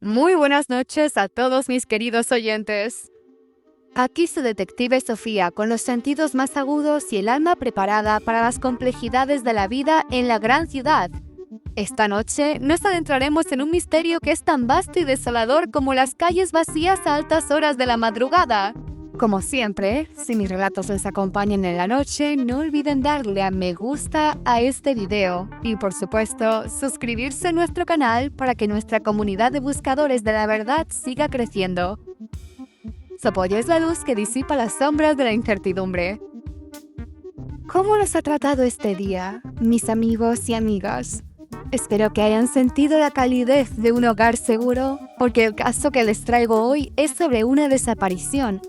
Muy buenas noches a todos mis queridos oyentes. Aquí su detective Sofía, con los sentidos más agudos y el alma preparada para las complejidades de la vida en la gran ciudad. Esta noche nos adentraremos en un misterio que es tan vasto y desolador como las calles vacías a altas horas de la madrugada. Como siempre, si mis relatos les acompañan en la noche, no olviden darle a me gusta a este video y, por supuesto, suscribirse a nuestro canal para que nuestra comunidad de buscadores de la verdad siga creciendo. Su apoyo es la luz que disipa las sombras de la incertidumbre. ¿Cómo les ha tratado este día, mis amigos y amigas? Espero que hayan sentido la calidez de un hogar seguro, porque el caso que les traigo hoy es sobre una desaparición.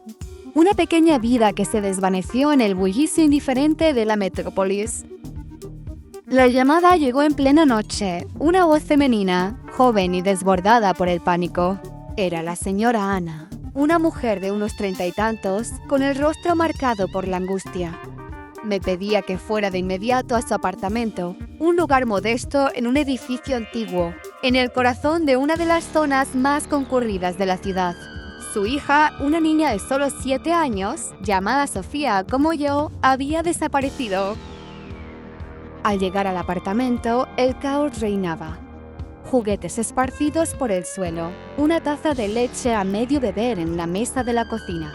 Una pequeña vida que se desvaneció en el bullicio indiferente de la metrópolis. La llamada llegó en plena noche, una voz femenina, joven y desbordada por el pánico. Era la señora Ana, una mujer de unos 30 y tantos, con el rostro marcado por la angustia. Me pedía que fuera de inmediato a su apartamento, un lugar modesto en un edificio antiguo, en el corazón de una de las zonas más concurridas de la ciudad. Su hija, una niña de solo 7 años, llamada Sofía como yo, había desaparecido. Al llegar al apartamento, el caos reinaba. Juguetes esparcidos por el suelo, una taza de leche a medio beber en la mesa de la cocina.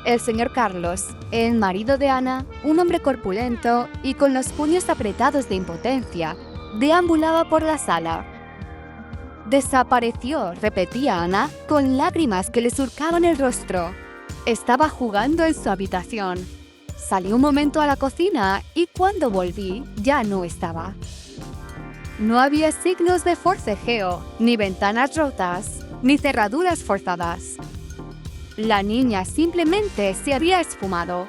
El señor Carlos, el marido de Ana, un hombre corpulento y con los puños apretados de impotencia, deambulaba por la sala. «Desapareció», repetía Ana, con lágrimas que le surcaban el rostro. Estaba jugando en su habitación. Salí un momento a la cocina y cuando volví, ya no estaba. No había signos de forcejeo, ni ventanas rotas, ni cerraduras forzadas. La niña simplemente se había esfumado.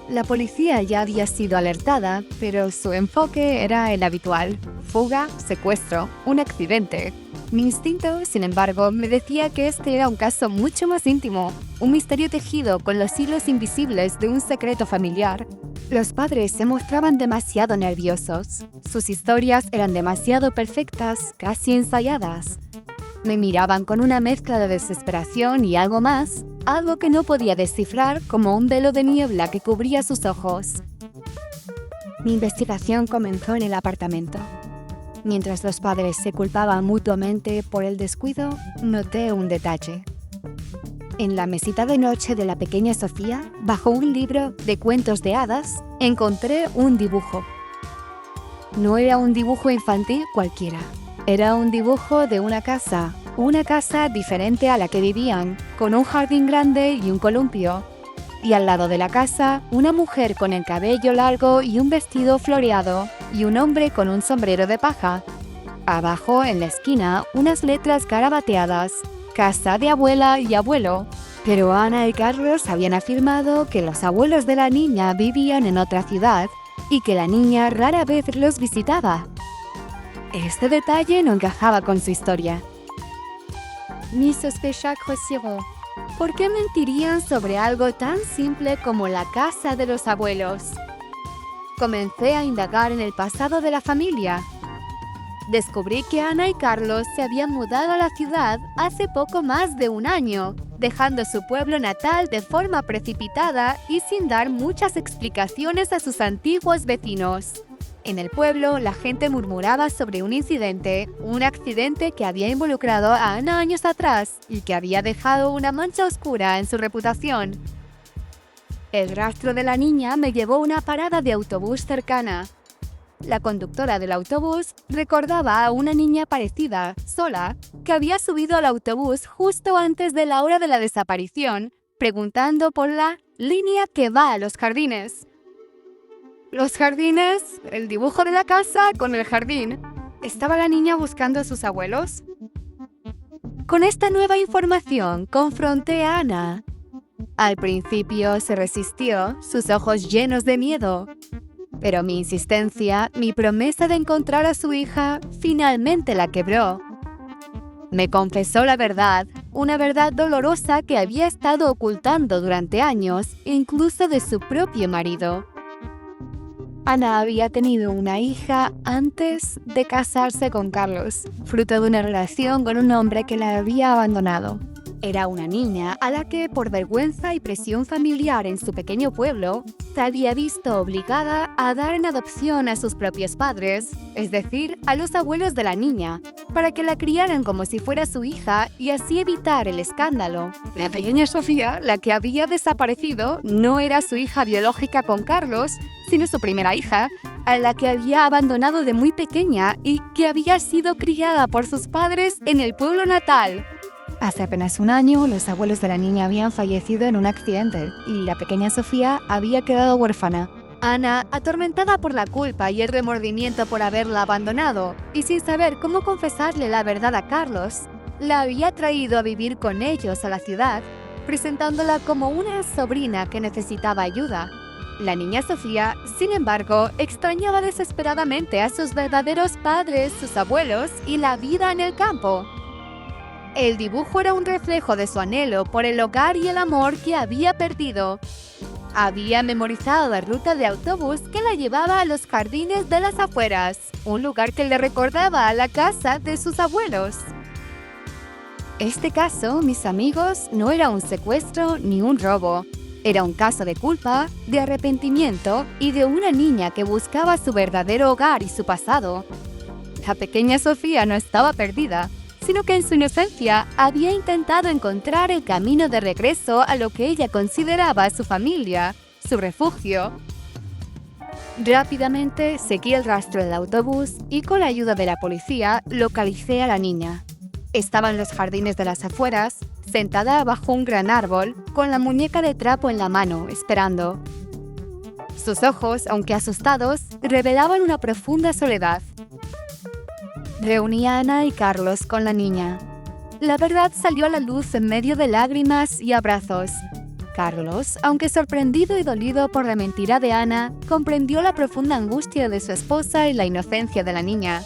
La policía ya había sido alertada, pero su enfoque era el habitual: fuga, secuestro, un accidente. Mi instinto, sin embargo, me decía que este era un caso mucho más íntimo, un misterio tejido con los hilos invisibles de un secreto familiar. Los padres se mostraban demasiado nerviosos. Sus historias eran demasiado perfectas, casi ensayadas. Me miraban con una mezcla de desesperación y algo más, algo que no podía descifrar, como un velo de niebla que cubría sus ojos. Mi investigación comenzó en el apartamento. Mientras los padres se culpaban mutuamente por el descuido, noté un detalle. En la mesita de noche de la pequeña Sofía, bajo un libro de cuentos de hadas, encontré un dibujo. No era un dibujo infantil cualquiera. Era un dibujo de una casa diferente a la que vivían, con un jardín grande y un columpio. Y al lado de la casa, una mujer con el cabello largo y un vestido floreado, y un hombre con un sombrero de paja. Abajo, en la esquina, unas letras garabateadas: casa de abuela y abuelo. Pero Ana y Carlos habían afirmado que los abuelos de la niña vivían en otra ciudad y que la niña rara vez los visitaba. Este detalle no encajaba con su historia. Mi sospecha creció. ¿Por qué mentirían sobre algo tan simple como la casa de los abuelos? Comencé a indagar en el pasado de la familia. Descubrí que Ana y Carlos se habían mudado a la ciudad hace poco más de un año, dejando su pueblo natal de forma precipitada y sin dar muchas explicaciones a sus antiguos vecinos. En el pueblo, la gente murmuraba sobre un accidente que había involucrado a Ana años atrás y que había dejado una mancha oscura en su reputación. El rastro de la niña me llevó a una parada de autobús cercana. La conductora del autobús recordaba a una niña parecida, sola, que había subido al autobús justo antes de la hora de la desaparición, preguntando por la línea que va a los jardines. Los jardines, el dibujo de la casa con el jardín. ¿Estaba la niña buscando a sus abuelos? Con esta nueva información confronté a Ana. Al principio se resistió, sus ojos llenos de miedo. Pero mi insistencia, mi promesa de encontrar a su hija, finalmente la quebró. Me confesó la verdad, una verdad dolorosa que había estado ocultando durante años, incluso de su propio marido. Ana había tenido una hija antes de casarse con Carlos, fruto de una relación con un hombre que la había abandonado. Era una niña a la que, por vergüenza y presión familiar en su pequeño pueblo, se había visto obligada a dar en adopción a sus propios padres, es decir, a los abuelos de la niña, para que la criaran como si fuera su hija y así evitar el escándalo. La pequeña Sofía, la que había desaparecido, no era su hija biológica con Carlos, sino su primera hija, a la que había abandonado de muy pequeña y que había sido criada por sus padres en el pueblo natal. Hace apenas un año, los abuelos de la niña habían fallecido en un accidente y la pequeña Sofía había quedado huérfana. Ana, atormentada por la culpa y el remordimiento por haberla abandonado y sin saber cómo confesarle la verdad a Carlos, la había traído a vivir con ellos a la ciudad, presentándola como una sobrina que necesitaba ayuda. La niña Sofía, sin embargo, extrañaba desesperadamente a sus verdaderos padres, sus abuelos y la vida en el campo. El dibujo era un reflejo de su anhelo por el hogar y el amor que había perdido. Había memorizado la ruta de autobús que la llevaba a los jardines de las afueras, un lugar que le recordaba a la casa de sus abuelos. Este caso, mis amigos, no era un secuestro ni un robo. Era un caso de culpa, de arrepentimiento y de una niña que buscaba su verdadero hogar y su pasado. La pequeña Sofía no estaba perdida, sino que en su inocencia había intentado encontrar el camino de regreso a lo que ella consideraba su familia, su refugio. Rápidamente seguí el rastro del autobús y con la ayuda de la policía localicé a la niña. Estaba en los jardines de las afueras, sentada bajo un gran árbol, con la muñeca de trapo en la mano, esperando. Sus ojos, aunque asustados, revelaban una profunda soledad. Reuní a Ana y Carlos con la niña. La verdad salió a la luz en medio de lágrimas y abrazos. Carlos, aunque sorprendido y dolido por la mentira de Ana, comprendió la profunda angustia de su esposa y la inocencia de la niña.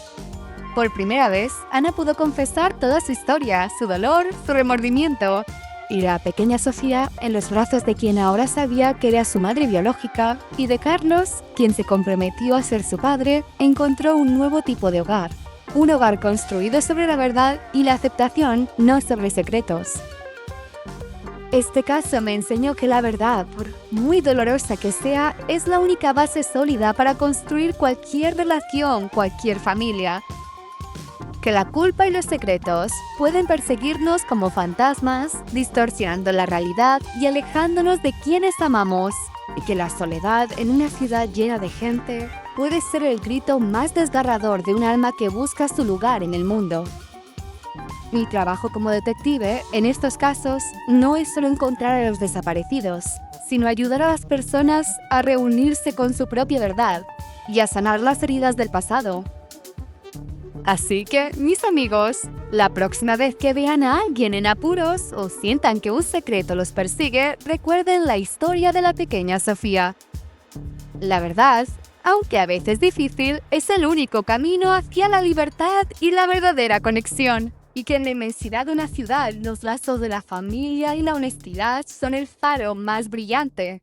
Por primera vez, Ana pudo confesar toda su historia, su dolor, su remordimiento. Y la pequeña Sofía, en los brazos de quien ahora sabía que era su madre biológica, y de Carlos, quien se comprometió a ser su padre, encontró un nuevo tipo de hogar. Un hogar construido sobre la verdad y la aceptación, no sobre secretos. Este caso me enseñó que la verdad, por muy dolorosa que sea, es la única base sólida para construir cualquier relación, cualquier familia. Que la culpa y los secretos pueden perseguirnos como fantasmas, distorsionando la realidad y alejándonos de quienes amamos. Y que la soledad en una ciudad llena de gente puede ser el grito más desgarrador de un alma que busca su lugar en el mundo. Mi trabajo como detective, en estos casos, no es solo encontrar a los desaparecidos, sino ayudar a las personas a reunirse con su propia verdad y a sanar las heridas del pasado. Así que, mis amigos, la próxima vez que vean a alguien en apuros o sientan que un secreto los persigue, recuerden la historia de la pequeña Sofía. La verdad, aunque a veces difícil, es el único camino hacia la libertad y la verdadera conexión. Y que en la inmensidad de una ciudad, los lazos de la familia y la honestidad son el faro más brillante.